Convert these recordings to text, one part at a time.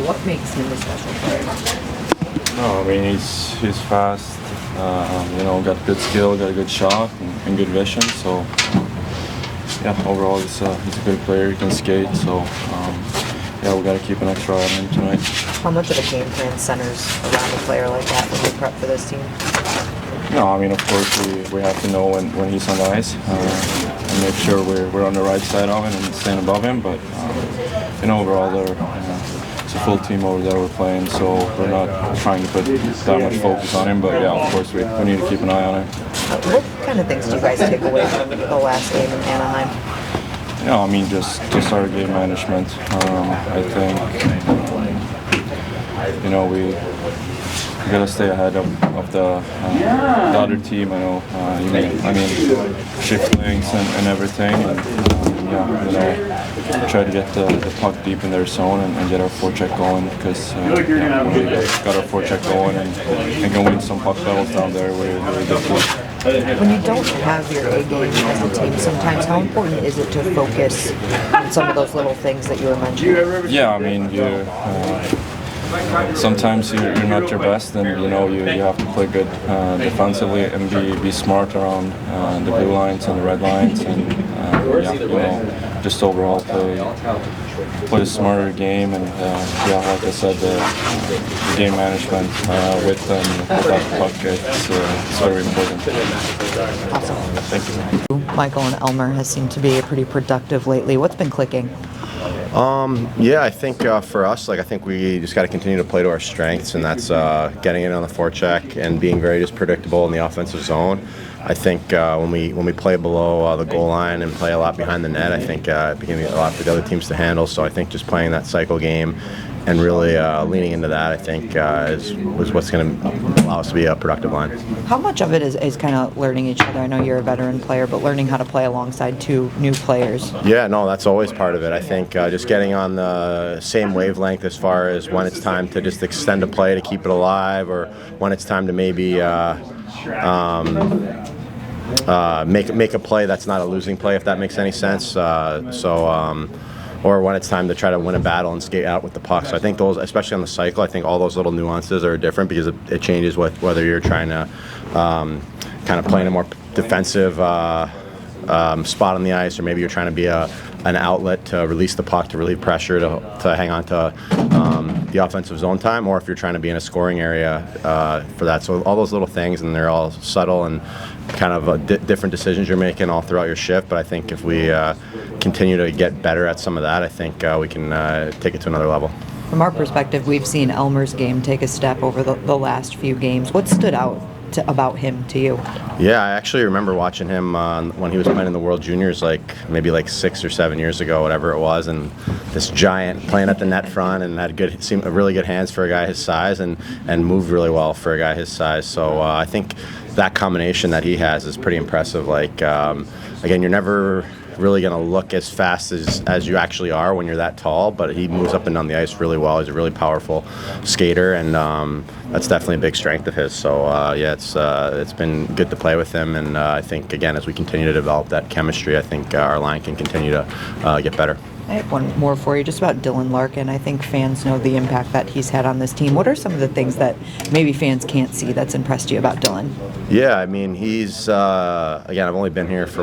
What makes him a special player? No, I mean he's fast. Got good skill, got a good shot, and good vision. So overall he's a good player. He can skate. So we got to keep an extra eye on him tonight. How much of a game plan centers around a player like that when you prep for this team? No, I mean of course we have to know when he's on the ice and make sure we're on the right side of him and stand above him. But overall it's a full team over there we're playing, so we're not trying to put that much focus on him. But of course we need to keep an eye on him. What kind of things do you guys take away from the last game in Anaheim? I mean just our game management. I think we gotta stay ahead of the other team. I mean shift lanes and everything, and try to get the puck deep in their zone and get our forecheck going, because when we got our forecheck going and can win some puck battles down there, we're good for. When you don't have your A game as a team, sometimes how important is it to focus on some of those little things that you were mentioning? Yeah, I mean sometimes you're not your best, and you have to play good defensively and be smart around the blue lines and the red lines, and just overall play a smarter game. And like I said, the game management with and without the puck, it's very important. Awesome. Thank you. Michael and Elmer has seemed to be pretty productive lately. What's been clicking? I think for us, I think we just got to continue to play to our strengths, and that's getting it on the forecheck and being very just predictable in the offensive zone. I think when we play below the goal line and play a lot behind the net, I think it became a lot for the other teams to handle. So I think just playing that cycle game and really leaning into that, I think, was what's going to allow us to be a productive line. How much of it is kind of learning each other? I know you're a veteran player, but learning how to play alongside two new players. Yeah, no, that's always part of it. I think just getting on the same wavelength as far as when it's time to just extend a play to keep it alive, or when it's time to maybe make a play that's not a losing play, if that makes any sense. Or when it's time to try to win a battle and skate out with the puck. So I think those, especially on the cycle, I think all those little nuances are different, because it changes with whether you're trying to kind of play in a more defensive spot on the ice, or maybe you're trying to be an outlet to release the puck, to relieve pressure, to hang on to the offensive zone time, or if you're trying to be in a scoring area for that. So all those little things, and they're all subtle and kind of different decisions you're making all throughout your shift. But I think if we continue to get better at some of that, I think we can take it to another level. From our perspective, we've seen Elmer's game take a step over the last few games. What stood out about him to you? Yeah, I actually remember watching him when he was playing in the World Juniors, maybe 6 or 7 years ago, whatever it was, and this giant playing at the net front, and had really good hands for a guy his size, and moved really well for a guy his size. So I think that combination that he has is pretty impressive. Again, you're never really going to look as fast as you actually are when you're that tall, but he moves up and down the ice really well. He's a really powerful skater, and that's definitely a big strength of his. So it's been good to play with him, and I think, again, as we continue to develop that chemistry, I think our line can continue to get better. I have one more for you, just about Dylan Larkin. I think fans know the impact that he's had on this team. What are some of the things that maybe fans can't see that's impressed you about Dylan? Yeah, I mean, he's, again, I've only been here for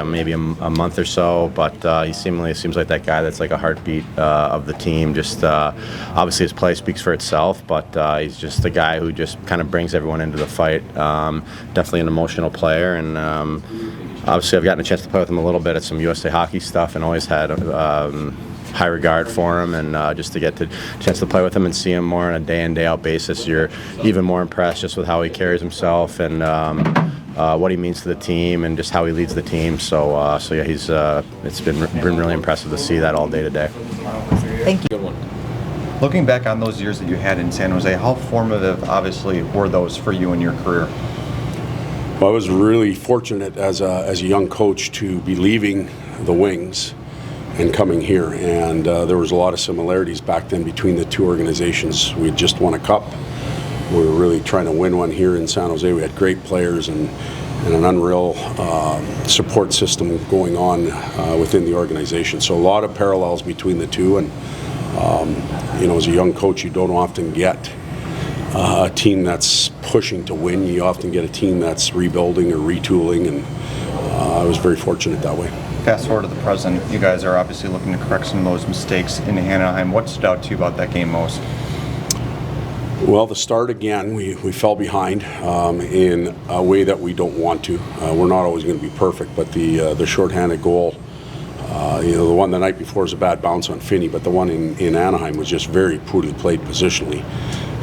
maybe a month or so, but he seems like that guy that's like a heartbeat of the team. Just obviously his play speaks for itself, but he's just a guy who just kind of brings everyone into the fight. Definitely an emotional player, and obviously I've gotten a chance to play with him a little bit at some USA Hockey stuff, and always had high regard for him, and just to get the chance to play with him and see him more on a day in, day out basis, you're even more impressed just with how he carries himself, and what he means to the team, and just how he leads the team. So yeah, he's it's been really impressive to see that all day today. Thank you. Good one. Looking back on those years that you had in San Jose, how formative, obviously, were those for you in your career? Well, I was really fortunate as a young coach to be leaving the Wings and coming here, and there was a lot of similarities back then between the two organizations. We had just won a cup. We were really trying to win one here in San Jose. We had great players and an unreal support system going on within the organization. So a lot of parallels between the two, and As a young coach, you don't often get a team that's pushing to win. You often get a team that's rebuilding or retooling, and I was very fortunate that way. Fast forward to the present, you guys are obviously looking to correct some of those mistakes in Anaheim. What stood out to you about that game most? Well, the start again, we fell behind in a way that we don't want to. We're not always going to be perfect, but the shorthanded goal, the one the night before is a bad bounce on Finney, but the one in Anaheim was just very poorly played positionally.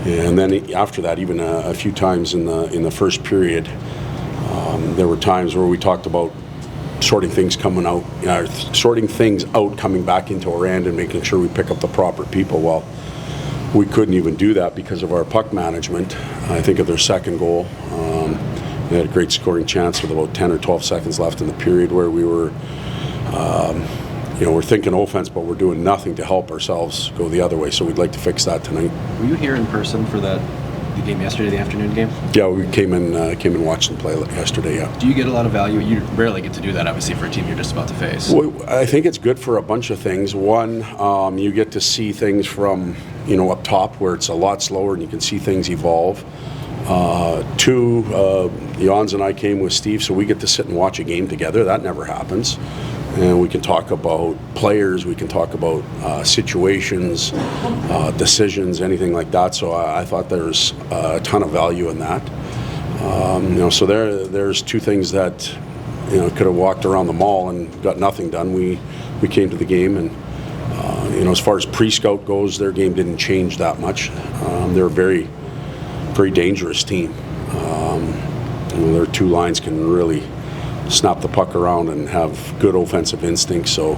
And then after that, even a few times in the first period, there were times where we talked about sorting things out, coming back into our end and making sure we pick up the proper people. Well, we couldn't even do that because of our puck management. I think of their second goal. They had a great scoring chance with about 10 or 12 seconds left in the period where we were, we're thinking offense, but we're doing nothing to help ourselves go the other way. So we'd like to fix that tonight. Were you here in person for the game yesterday, the afternoon game? Yeah, we came and watched them play yesterday, yeah. Do you get a lot of value? You rarely get to do that, obviously, for a team you're just about to face. Well, I think it's good for a bunch of things. One, you get to see things from, up top where it's a lot slower and you can see things evolve. Two, Johansson and I came with Steve, so we get to sit and watch a game together. That never happens. And we can talk about players, we can talk about situations, decisions, anything like that. So I thought there's a ton of value in that. So there's two things that could have walked around the mall and got nothing done. We came to the game, and as far as pre-scout goes, their game didn't change that much. They're a very, very dangerous team. Their two lines can really snap the puck around and have good offensive instincts, so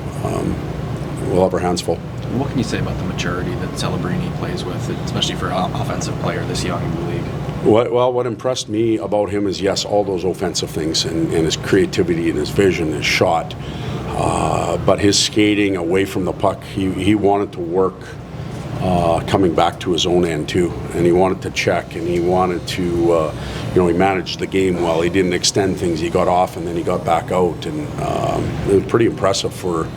we'll have our hands full. What can you say about the maturity that Celebrini plays with, especially for an offensive player this young in the league? Well, what impressed me about him is, yes, all those offensive things and his creativity and his vision, his shot, but his skating away from the puck, he wanted to work coming back to his own end too, and he wanted to check, and he wanted to, he managed the game well. He didn't extend things. He got off and then he got back out, and it was pretty impressive for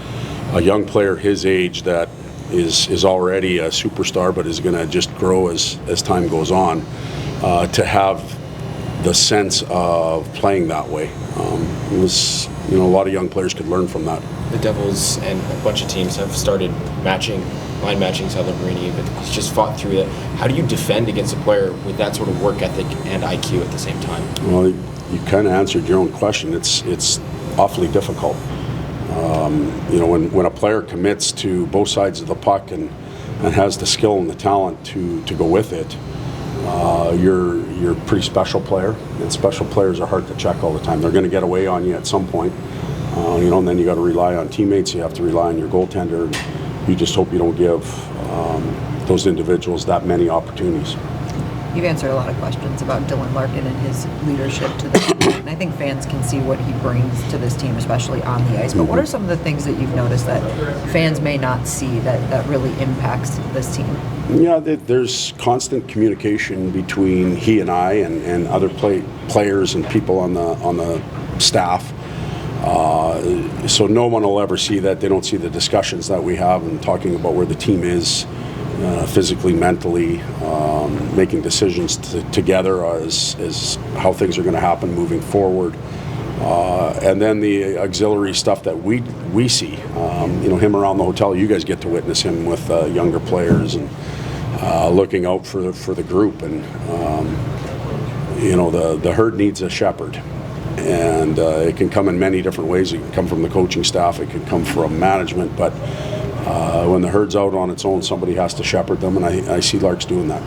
a young player his age that is already a superstar, but is going to just grow as time goes on, to have the sense of playing that way. It was, a lot of young players could learn from that. The Devils and a bunch of teams have started line matching Celebrini, but he's just fought through that. How do you defend against a player with that sort of work ethic and IQ at the same time? Well, you kind of answered your own question. It's awfully difficult. When a player commits to both sides of the puck and has the skill and the talent to go with it, you're a pretty special player, and special players are hard to check all the time. They're going to get away on you at some point, and then you got to rely on teammates. You have to rely on your goaltender. And you just hope you don't give those individuals that many opportunities. You've answered a lot of questions about Dylan Larkin and his leadership to the team, and I think fans can see what he brings to this team, especially on the ice. But what are some of the things that you've noticed that fans may not see that really impacts this team? Yeah, there's constant communication between he and I and other players and people on the staff. So no one will ever see that. They don't see the discussions that we have and talking about where the team is physically, mentally, making decisions together as how things are going to happen moving forward. And then the auxiliary stuff that we see, him around the hotel. You guys get to witness him with younger players and looking out for the group. And the herd needs a shepherd, and it can come in many different ways. It can come from the coaching staff. It can come from management, but when the herd's out on its own, somebody has to shepherd them, and I see Lark's doing that.